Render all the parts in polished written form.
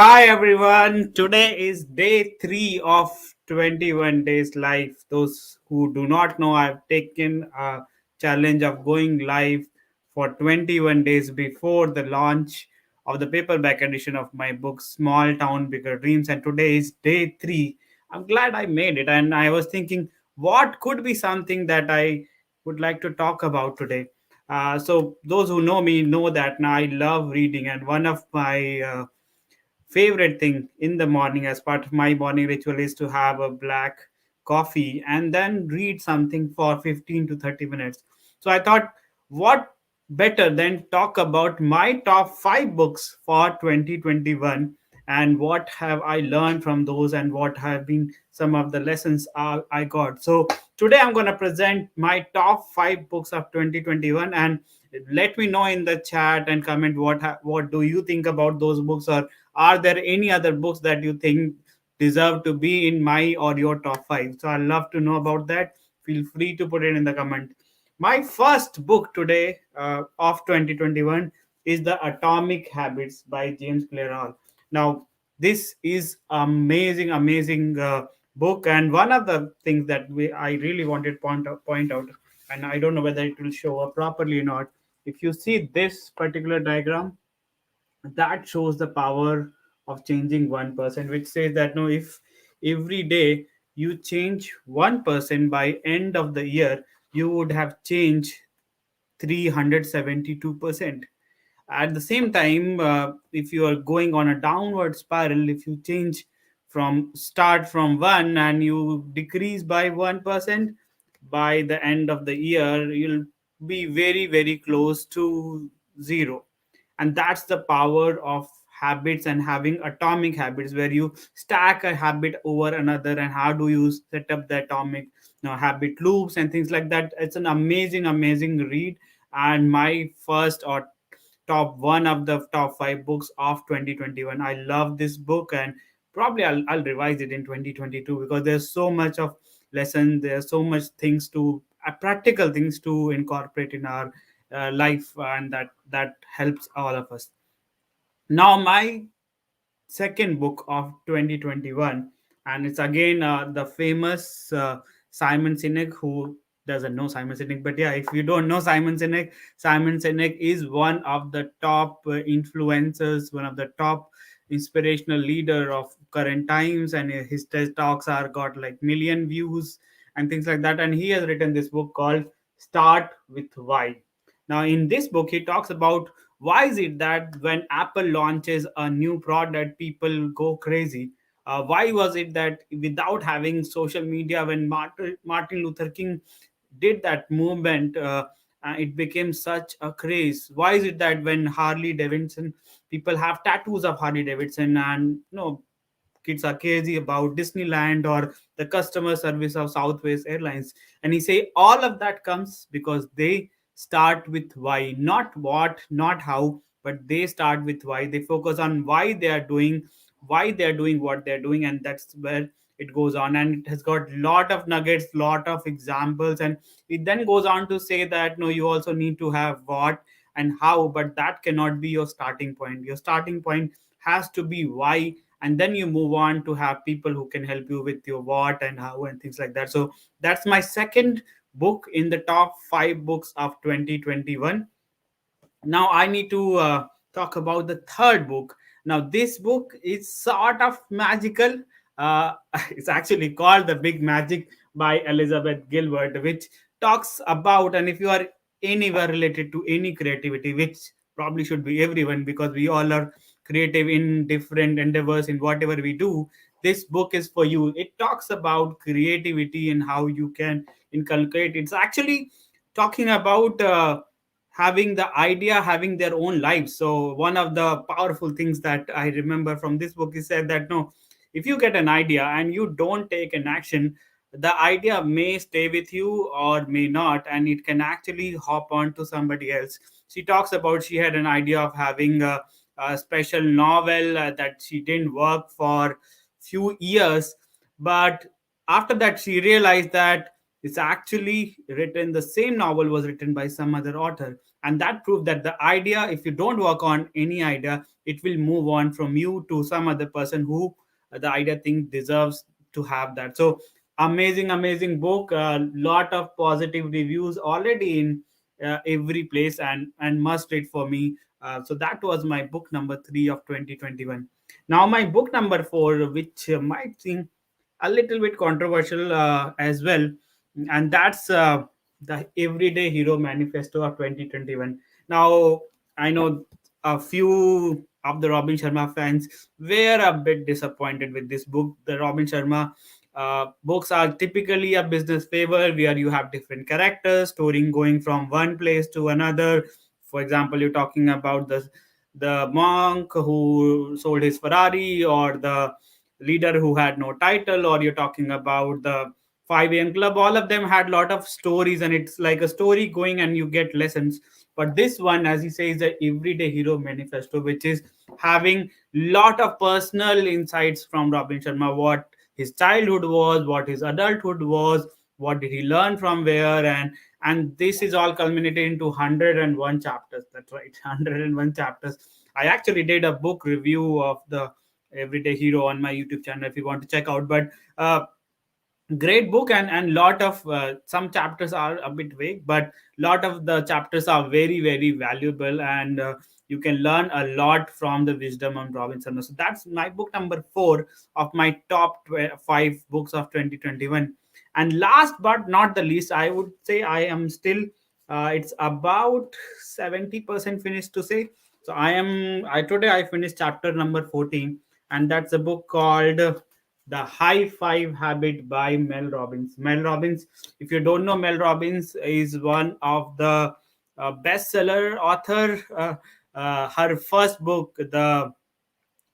Hi everyone. Today is day 3 of 21 days live. Those who do not know, I've taken a challenge of going live for 21 days before the launch of the paperback edition of my book Small Town Bigger Dreams, and today is day 3. I'm glad I made it, and I was thinking what could be something that I would like to talk about today. So those who know me know that now I love reading, and one of my favorite thing in the morning as part of my morning ritual is to have a black coffee and then read something for 15 to 30 minutes. So I thought, what better than talk about my top 5 books for 2021 and what have I learned from those and what have been some of the lessons I got. So today I'm going to present my top 5 books of 2021, and let me know in the chat and comment what do you think about those books, or are there any other books that you think deserve to be in my or your top 5? So I'd love to know about that. Feel free to put it in the comment. My first book today of 2021 is The Atomic Habits by James Clear Hall. Now, this is amazing book, and one of the things that I really wanted to point out, and I don't know whether it will show up properly or not. If you see this particular diagram, that shows the power of changing 1%, which says that no, if every day you change 1% by end of the year, you would have changed 372%. At the same time, if you are going on a downward spiral, if you change from start from 1 and you decrease by 1%, by the end of the year you'll be very close to 0. And that's the power of habits and having atomic habits, where you stack a habit over another, and how do you set up the atomic habit loops and things like that. It's an amazing read, and my first or top one of the top 5 books of 2021. I love this book, and probably I'll revise it in 2022 because there's so much of lesson. There's so much things to practical things to incorporate in our life, and that helps all of us. Now my second book of 2021, and it's again the famous Simon Sinek. Who doesn't know Simon Sinek? But yeah, if you don't know Simon Sinek, Simon Sinek is one of the top influencers, one of the top inspirational leader of current times, and his TED talks are got like million views and things like that. And he has written this book called Start with Why. Now in this book he talks about why is it that when Apple launches a new product, people go crazy? Why was it that without having social media, when Martin Luther King did that movement, it became such a craze? Why is it that when Harley Davidson, people have tattoos of Harley Davidson, and kids are crazy about Disneyland or the customer service of Southwest Airlines? And he say all of that comes because they start with why, not what, not how, but they start with why. They focus on why they are doing what they're doing, and that's where it goes on. And it has got lot of nuggets, lot of examples, and it then goes on to say that no, you also need to have what and how, but that cannot be your starting point. Your starting point has to be why, and then you move on to have people who can help you with your what and how and things like that. So that's my second book in the top 5 books of 2021. Now I need to talk about the third book. Now this book is sort of magical. It's actually called The Big Magic by Elizabeth Gilbert, which talks about, and if you are anywhere related to any creativity, which probably should be everyone because we all are creative in different endeavors in whatever we do, this book is for you. It talks about creativity and how you can inculcate. It's actually talking about having the idea having their own lives. So one of the powerful things that I remember from this book is said that no, if you get an idea and you don't take an action, the idea may stay with you or may not, and it can actually hop on to somebody else. She talks about she had an idea of having a special novel that she didn't work for few years, but after that she realized that It's actually written, the same novel was written by some other author. And that proved that the idea, if you don't work on any idea, it will move on from you to some other person who the idea think deserves to have that. So amazing, amazing book. A lot of positive reviews already in every place, and must read for me. So that was my book number 3 of 2021. Now my book number 4, which might seem a little bit controversial as well, and that's the Everyday Hero Manifesto of 2021. Now I know a few of the Robin Sharma fans were a bit disappointed with this book. The Robin Sharma books are typically a business favor where you have different characters, story going from one place to another. For example, you're talking about the monk who sold his Ferrari, or the leader who had no title, or you're talking about the 5 a.m. club. All of them had a lot of stories, and it's like a story going and you get lessons. But this one, as he says, the Everyday Hero Manifesto, which is having lot of personal insights from Robin Sharma, what his childhood was, what his adulthood was, what did he learn from where, and this is all culminated into 101 chapters. That's right, 101 chapters. I actually did a book review of the Everyday Hero on my YouTube channel if you want to check out. But great book, and lot of some chapters are a bit vague, but lot of the chapters are very, very valuable, and you can learn a lot from the wisdom of Robinson. So that's my book number 4 of my top 5 books of 2021. And last but not the least, I would say I am still it's about 70% finished to say. So I today I finished chapter number 14, and that's a book called The High Five Habit by Mel Robbins. Mel Robbins, if you don't know, Mel Robbins is one of the bestseller author. Her first book, The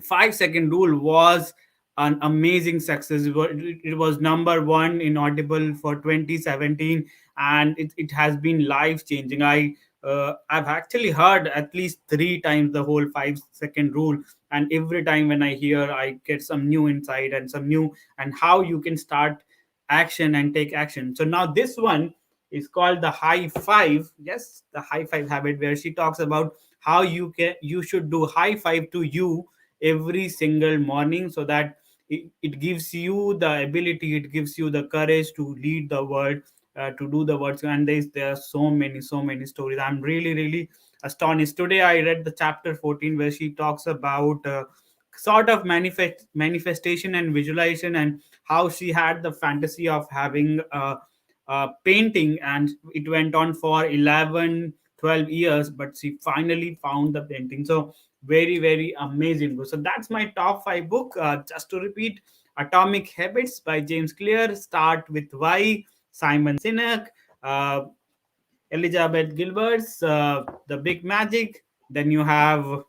5 Second Rule, was an amazing success. It was number one in Audible for 2017, and it has been life changing. I've actually heard at least 3 times the whole 5 second rule, and every time when I hear, I get some new insight and some new, and how you can start action and take action. So now this one is called the High Five. Yes, the High Five Habit, where she talks about how you should do high five to you every single morning, so that it gives you the ability, it gives you the courage to lead the world, to do the words. And there are so many stories. I'm really, really astonished. Today I read the chapter 14, where she talks about sort of manifestation and visualization, and how she had the fantasy of having a painting, and it went on for 11, 12 years, but she finally found the painting. So very, very amazing book. So that's my top 5 book. Just to repeat: Atomic Habits by James Clear, Start with Why, Simon Sinek, uh, Elizabeth Gilbert's The Big Magic. Then you have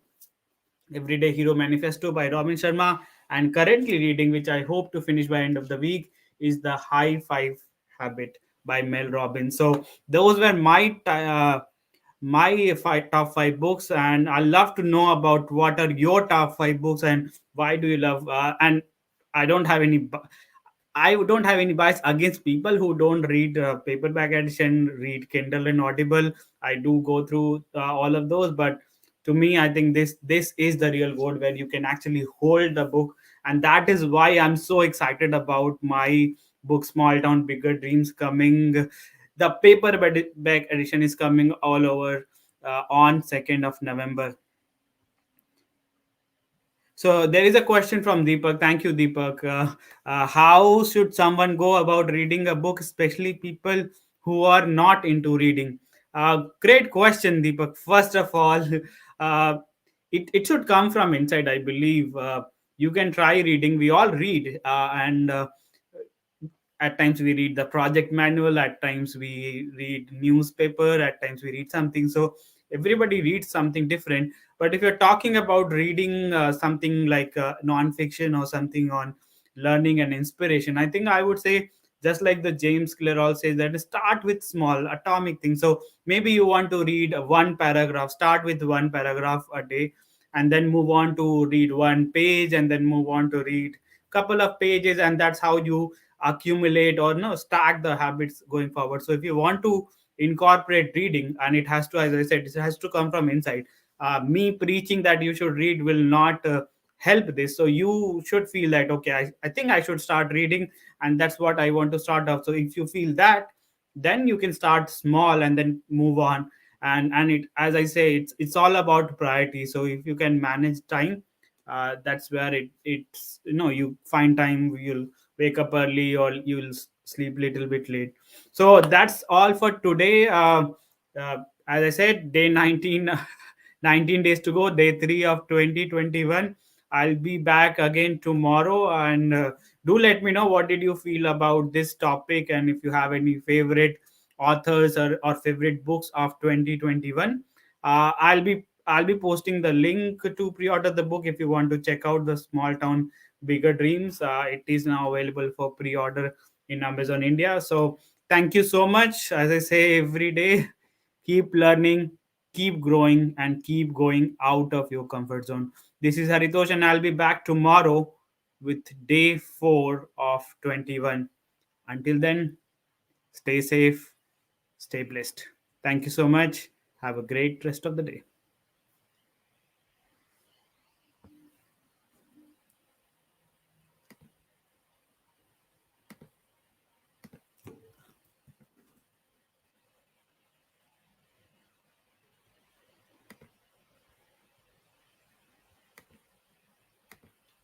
Everyday Hero Manifesto by Robin Sharma, and currently reading, which I hope to finish by end of the week, is The High Five Habit by Mel Robbins. So those were top 5 books, and I love to know about what are your top 5 books, and why do you love. And I don't have any. I don't have any bias against people who don't read paperback edition, read Kindle and Audible. I do go through all of those, but to me, I think this is the real gold, where you can actually hold the book, and that is why I'm so excited about my book Small Town Bigger Dreams coming. The paperback edition is coming all over on 2nd of November. So there is a question from Deepak. Thank you, Deepak. How should someone go about reading a book, especially people who are not into reading? Great question, Deepak. First of all, uh, it should come from inside, I believe. You can try reading. We all read, and at times we read the project manual, at times we read newspaper, at times we read something. So everybody reads something different. But if you're talking about reading something like non-fiction or something on learning and inspiration, I think I would say, just like the James Clear all says, that start with small atomic things. So maybe you want to read one paragraph, start with one paragraph a day, and then move on to read one page, and then move on to read couple of pages, and that's how you accumulate or no stack the habits going forward. So if you want to incorporate reading, and it has to, as I said, it has to come from inside. Me preaching that you should read will not help this. So you should feel that okay, I think I should start reading, and that's what I want to start off. So if you feel that, then you can start small and then move on. And it, as I say, it's all about priority. So if you can manage time, that's where it's, you find time, you'll wake up early or you'll sleep little bit late. So that's all for today. As I said, day 19, 19 days to go, day 3 of 2021. I'll be back again tomorrow, and do let me know what did you feel about this topic, and if you have any favorite authors or favorite books of 2021. I'll be posting the link to pre-order the book if you want to check out the Small Town Bigger Dreams. It is now available for pre-order in Amazon India. So thank you so much. As I say every day, keep learning, keep growing, and keep going out of your comfort zone. This is Haritosh, and I'll be back tomorrow with day 4 of 21. Until then, stay safe, stay blessed. Thank you so much. Have a great rest of the day.